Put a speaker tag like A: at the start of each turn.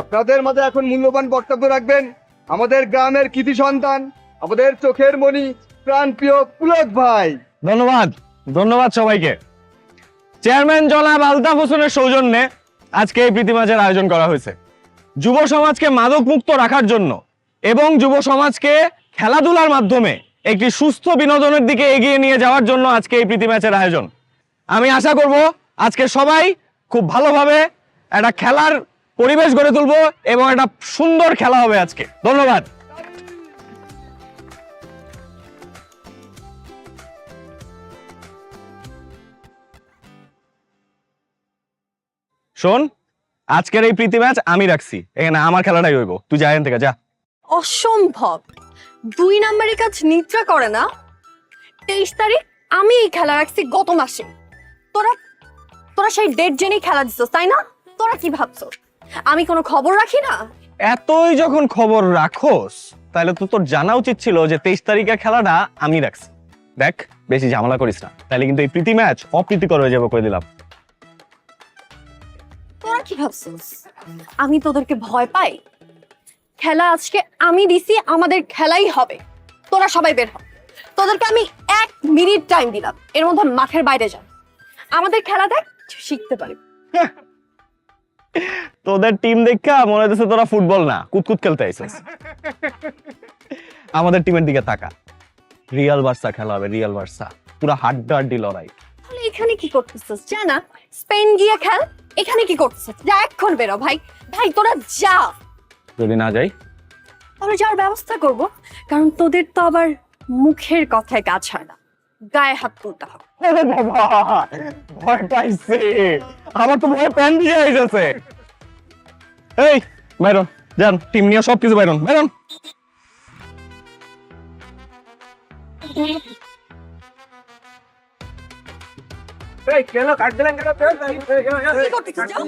A: আপনাদের মাঝে এখন মূল্যবান বক্তব্য রাখবেন আমাদের গ্রামের কৃতি সন্তান, আমাদের চোখের মণি, প্রাণপ্রিয় পুলক ভাই।
B: ধন্যবাদ, ধন্যবাদ সবাইকে। চেয়ারম্যান জনাব আলতাফ হোসেনের সৌজন্যে আজকে এই প্রীতি ম্যাচের আয়োজন করা হয়েছে যুব সমাজকে মাদক মুক্ত রাখার জন্য এবং যুব সমাজকে খেলাধুলার মাধ্যমে একটি সুস্থ বিনোদনের দিকে এগিয়ে নিয়ে যাওয়ার জন্য আজকে এই প্রীতি ম্যাচের আয়োজন। আমি আশা করব আজকে সবাই খুব ভালোভাবে একটা খেলার পরিবেশ গড়ে তুলবো এবং একটা সুন্দর খেলা হবে আজকে। ধন্যবাদ। শোন, আজকের এই প্রীতি ম্যাচ আমি রাখছি, এখানে আমার খেলাটাই হইব। তুই যা এখান থেকে যা।
C: অসম্ভব, 2 নম্বরের কাজ নিদ্রা করে না। 23 তারিখ আমি এই খেলা রাখছি গত মাসে। তোরা তোরা সেই ডেট জেনে খেলা দিছিস তাই না? তোরা কি ভাবছো আমি কোনো খবর রাখি না?
B: এতই যখন খবর রাখোস তাহলে তো তোর জানা উচিত ছিল যে 23 তারিখের খেলাটা আমি রাখছি। দেখ, বেশি ঝামেলা করিস না, তাহলে কিন্তু এই প্রীতি ম্যাচ অপ্রীতিকর হয়ে যাবে, কই দিলাম।
C: তোরা কি ভাবছিস আমি তোদেরকে ভয় পাই? খেলা আজকে আমি দিছি, আমাদের খেলাই হবে। তোরা সবাই বের হ। তোদেরকে আমি 1 মিনিট টাইম দিলাম, এর মধ্যে মাঠের বাইরে যা, আমাদের খেলা দেখ, শিখতে পারবি।
B: তোদের টিম দেখা মনে হচ্ছে তোরা ফুটবল না কুতকুত খেলতে আইছিস। আমাদের টিমের দিকে তাকা, রিয়াল বার্সা খেলা হবে, রিয়াল বার্সা, পুরো হাড্ডাহাড্ডি লড়াই।
C: তাহলে এখানে কি করতেছিস? জানা স্পেন গিয়ে খেল, এখানে কি করতেছিস? যা এখন বেরো ভাই। ভাই তোরা যা।
B: যদি না যাই
C: তাহলে যাওয়ার ব্যবস্থা করব, কারণ তোদের তো আবার মুখের কথায় কাজ হয় না, গায়ে হাত তুলতে হবে।
B: আরে বাবা, ভয় পাইছে, আমার তো ভয় প্যান দিয়ে আইছে। এই বাইরন, যান টিম নিয়ে সবকিছু বাইরন বাইরন।
A: এই কেন কাট দিলেন কেন?
C: কি করতেছিস? যাও।